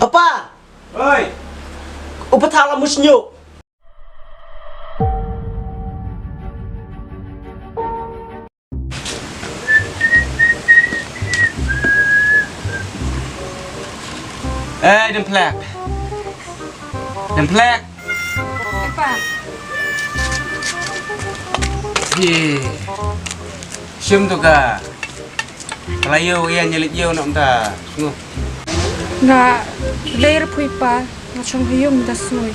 Apa? Oi. Upathala musnyo. Demplek. Demplek. Apa? Ye. Sium tu ka. Pelayu yang nyelit yo nak minta. Sungguh. Nga later pui pa nga chong hayong da soy.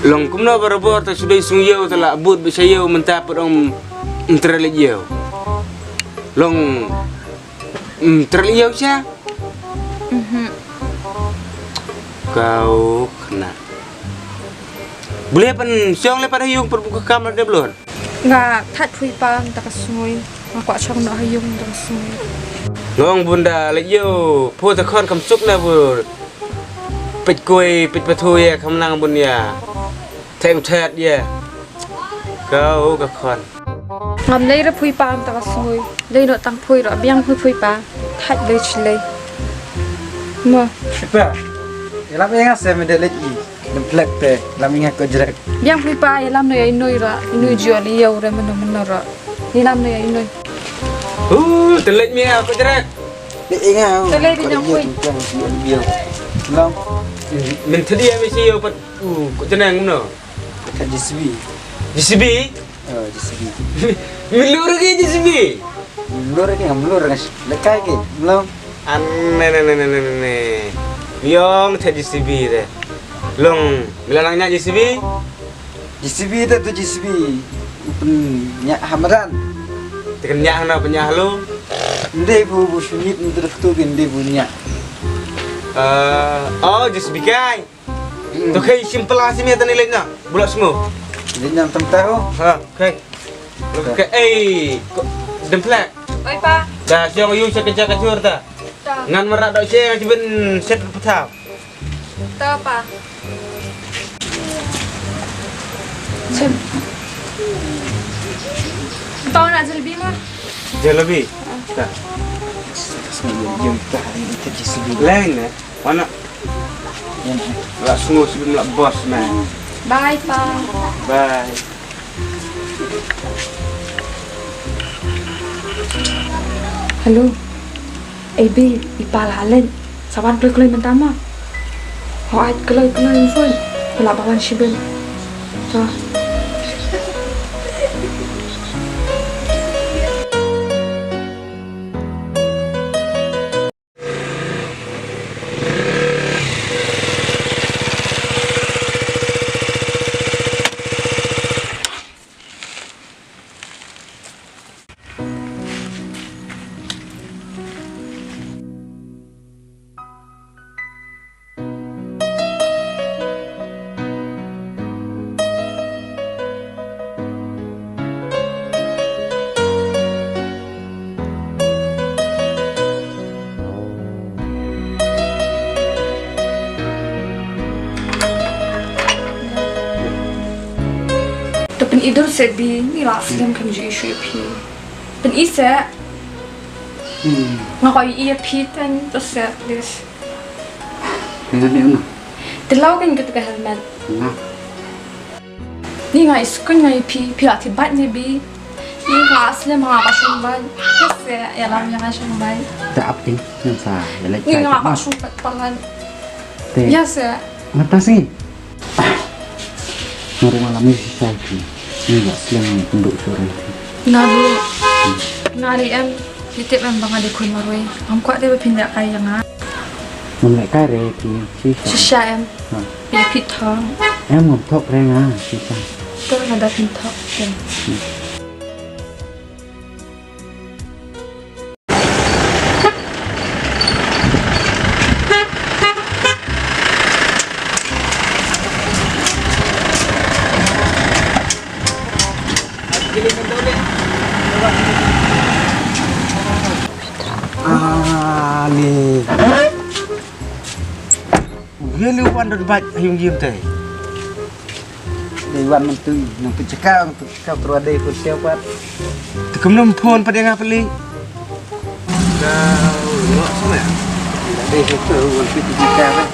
Long kumna barabor ta sudah sung yo ta la but bisa yo minta pedong terlit yo. Long terlit yo sia. Kau kena. Boleh pan siang lepas hayung perbuka kamar dia belum? Nga that pui pa da ka soy. Nga kwa chong na hayong da soy. Long bunda lek yo phu ta khon kam suk na bu. Pit kuy pit patu ya kam nang bun ya. Theng that ya. Kau ka khon. Ngam later pui pa da ka soy. Lay no tang pui ro biang pui pa. That le chle. Ma Apa? Yalam ingat saya mendelik i. Demplek te, lam ingat ko jerak. biang pui pa yalam no ya inoi ra. Inoi jual iya ure meno ra. Yalam no ya inoi. Telit mi aku jerak. Dek ingat. Telai di yang pui. Biar. Lam. Min tadi ya mesti yo pat ko jenang no. Kat JCB. JCB. JCB. Min lur ke JCB. Melur ni, melur ni. Lekai ke? Belum. Aneh. Yang tadi JCB deh. Long bilanangnya JCB. JCB tu JCB. Nyak Hamran. Tekan nyak na penyah lu. Ndai bu sunit untuk tu ndai bu nyak. Oh JCB kai. Tu kai simple lah sini tadi lainnya. Bulat semua. Dia nyam tahu. Ha, kai. Okay, demplek. Oi pa. Dah siang you saya kerja kacur ta. Ngan merak dok saya ciben set petau. Ta pa. Sem. Kau nak jelebi mah? Jalebi. Tak. Yang tak hari ini kat JCB. Lain eh. Mana? Lah semua sebelum lah bos man. Bye pa. Bye. Hello. AB, ipalalan. Sawan keloi mentama. Họ ai keloi phun. Pula bawan shiben. Ta. Pen idol sebi ni lah silam kan jadi shupi. Pen isa ngakai iya pitan terus set this. Dengan ni mana? Telau kan kita helmet. Nah. Ni ngai skun ngai pi ati bat ni bi. Ni ngai silam ngakai shumban. Terus ya lam yang shumban. Tak apa ni. Sa, ya Ni ngakai shumban palan. Ya sa. Mata sih. Nuri malam ni sisa lagi. Ni tak silang penduk sore. Nabu. Nari em titip em bang ada kun marui. Am kuat dia berpindah kaya yang Mulai kare ki sisa. Sisa em. Pi pitong. Em ngom thok renga sisa. Tu ada pintok. Ni. Dia lupa dah baca hayung jim teh. Dewan menteri nang pecekau untuk kau terwadai pun siapa. Tekem nom phone pada ngap li. Kau nak semua. Đây cái cửa còn cái cà đấy.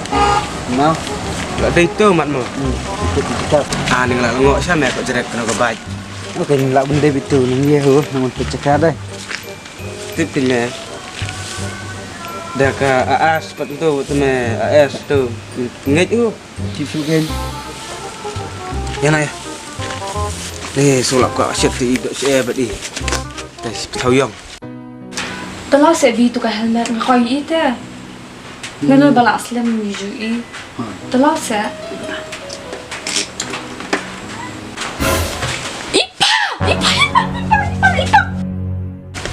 Mau. Lah dai tu mat mo. Kita. Ah ning lah ngok sana kok jerek kena ke baik. Oke, lak benda itu ning ye ho, namun pecah deh. Tipnya. Dah ka AAS pat tu me AS tu. Ngej tu. Chịu game. Ya na ya. Ni sulap ka asyik ti dok se bat di. Tas thau yom. طلع سبي تو كهلمت نخايته لأنه بلا أسلم يجوي طلع سا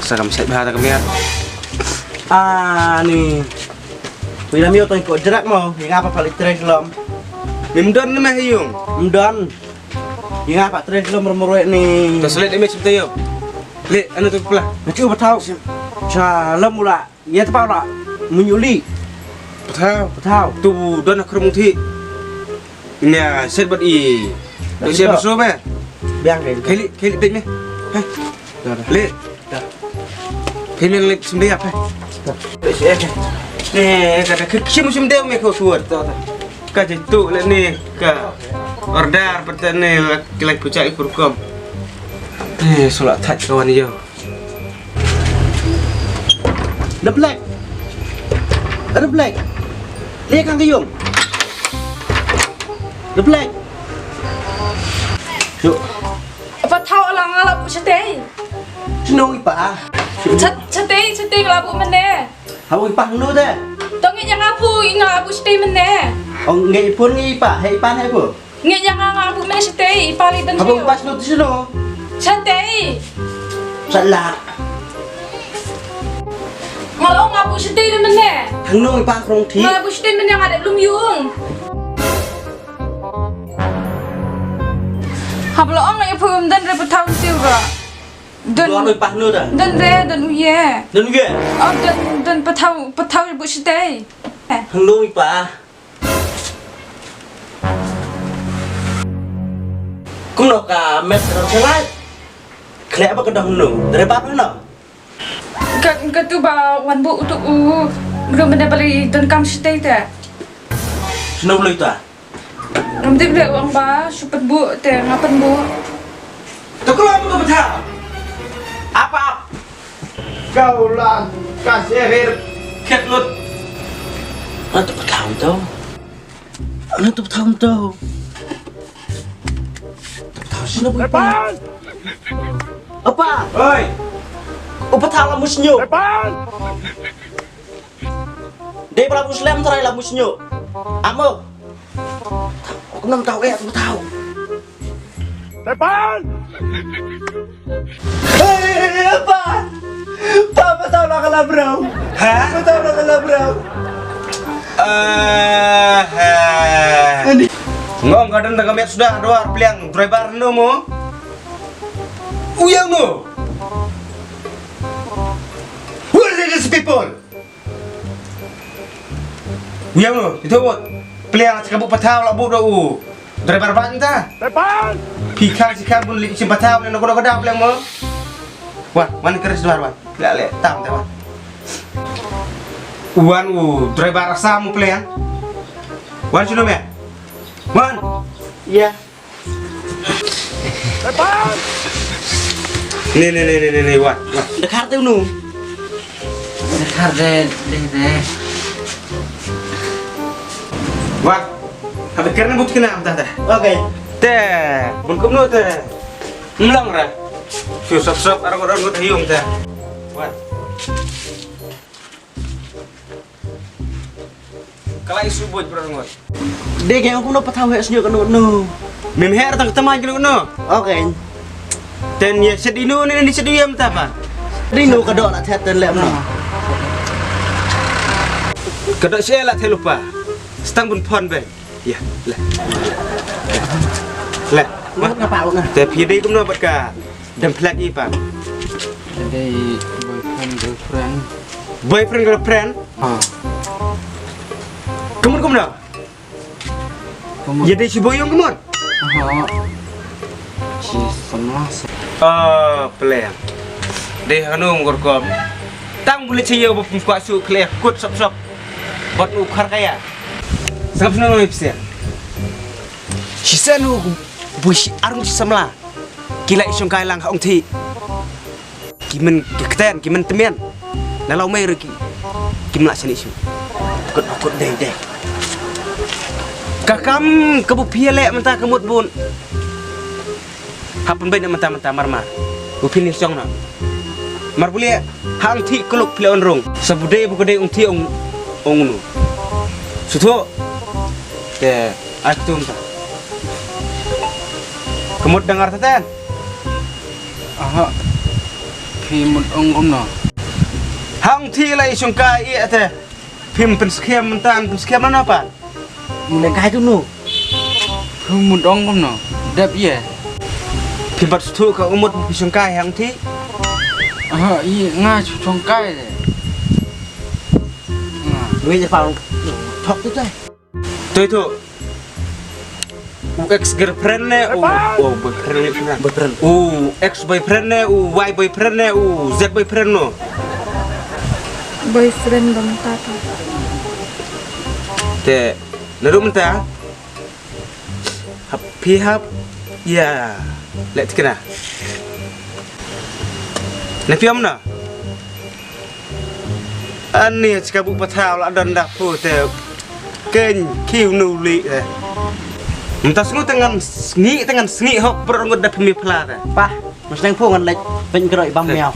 Sakam set bahata kemiat. Ni. Bila mio tu ikut jerak mau, yang apa balik terus lom. Mimdon ni mah yung. Mdon. Yang apa terus lom mermuruek ni. Tas let image betul yo. Le anu tu pula. Nanti ubah tahu. Lom mula. Ya tepat tak? Menyuli. Betul. Tu don akrum thi. Nya set bat i. Tu set berso me. Biang ke. Keli pin me. Hai. Le. Pin le sumde apa? Ni kata kecil musim dia me kau suat. Ka jitu le ni ka order betul ni kelak pucak ikurkom. Solat touch kawan ni yo. The black. Ada black. Lihat kan kayung. The black. Yuk. apa tahu orang ngalap cete Senang ipa. cete ngalap mana Hawa ipa nu dah. tongit yang ngalap cete mana Ông nghệ pun ipa, hai ipa hai apa? nggak yang ngalap mana cete ipali dan Hawa ipa nu tu seno. cete Salah. ngalap ngalap cete mana Thằng nu ipa krong thi. ngalap cete mana yang ada belum yung hablo ang ay pum dan reputau siura Dua nu ipa nu dah. dan uye Dan ge. oh dan patau ibu cete Thằng nu ipa. Cũng được cả mẹ nó sẽ lại. Khẽ bắt cái đồng nụ, để bắt nó. Ka tu ba wan bu tu belum benda beli dan kam cete te Senang boleh tak? nanti beli uang ba supet bu te ngapan bu Tuh kalau apa kau betul? Apa? Kau lah kasih air ketlut. Ano to patawag daw? Ano to patawag daw? Patawag sino po ipa? Apa? Oi. O patawag mo sinyo? Di pala muslim taray lang mo sinyo. Amo? Ako nang tao eh, patawag. Hey, apa? Papa tahu nak kalah bro. Hah? Tahu nak kalah bro. Ngom kadang dah kami sudah doar peliang driver no mo. Uyang no. Who are these people? Uyang no, itu buat peliang cakap patau lah buat do. Driver ban ta. Driver. Pikang sikang pun licin patau ni nak kena peliang mo. Wah, mana keris doar wan. Le tam ta wan. Wan driver asam peliang. Wan sino me? Wan. Ya. Nih, Wan. Dekat tu nu. Dekat deh. Wan. Habis kerana but kena am tah. Okey. Teh, bungkum nu teh. Ngelang ra. Sop arang-arang hiung teh. Wan. Kalau isu buat berang. Dia yang aku nak patawag senyuk kan nu. Mem her tang teman kena no. Okey. Ten ya sedino ni di sediam ta apa? Đi nu kadok nak theater lem no. Kedok saya lah lupa. Setang pun pon be. Ya, lah. Lah. Nak ngapa lu nah? Teh pidi kum no bat ka. Dan plak i pa. Jadi girlfriend. Boyfriend girlfriend. Kemun dah. Jadi si boyong kemun. Si semua. Peliang. Deh anu ngorkom. Tang boleh cio buat su klek kut sop. Bot ukar kaya. Sangap senang mau ipsir. Sisa nu bush arung samla. Kila isong kaya lang haong ti. Kimen kekten, kimen temian. Nalau mai reki. Kimla sini isu. Kut deh. Kakam kebu pielek mentah kemut bun. Hapun baik mentah marmar. Bu pilih song na. Mar boleh hang ti keluk pilih onrong. Sabudai bukudai ti ong nu. Suto. Te aku tu. Kemut dengar teten. Aha. Pimut ongom no. Hang ti lai sungkai iya te. Pim penskem mentan penskem mana apa? Mulai kaya tu nu. Pimut ongom no. Dap ye. Pim bat sutu ka umut sungkai hang ti. Aha, iya nga congkai de. Nuôi cho phòng thọc tu đây. Tu. Ex girlfriend ne boyfriend. Ex boyfriend ne Y boyfriend ne Z boyfriend no. Boyfriend dong tata. Te lalu mentah. Hap ya. Lek tikena. Nafiam na. Ani cakap patau lah dan dak pu te ken kiu nuli te. Mentah sengu dengan sengi hok perongot dah pemi pelata. Pa, mesti pun kan lek pengeroi bam mèo.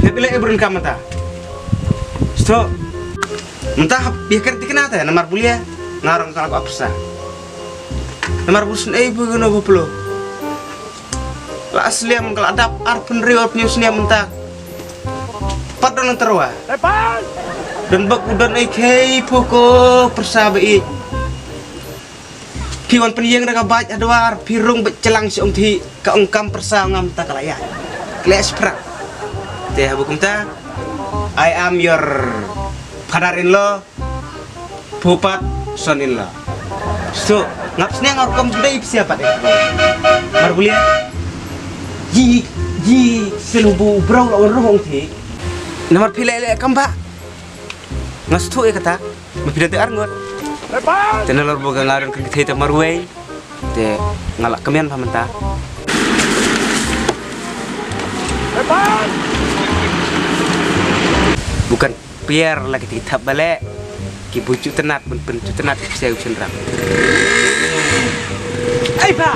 Dia bila ibrun kam mentah. Sto mentah biar tikena te namar bulia ngarang kalau apa sah. Namar busun ibu guna buplo. La asliam kalau ada arpun riwat newsnya mentah. Padon terwa. Dan bak udan ikei poko persabai. Piwan peniyang dah kabaj adwar pirung bercelang si ti ka ongkam persa ngam ta kalaya. Kles pra. Teh bukum ta. I am your father-in-law. Pupat son-in-law. So, ngapsnya ngorkom dai siapa deh. Marbulia. Ji selubu brau lawan rohong ti. Nomor pilih kamba. Ngas tu kata. Mapidat arngot. Tenelor boga ngaran ke kita marway. Te ngalak kemian pamenta. Bukan biar lagi kita balik. Ki bucu tenat pencu tenat saya ucun ram. Ai pa.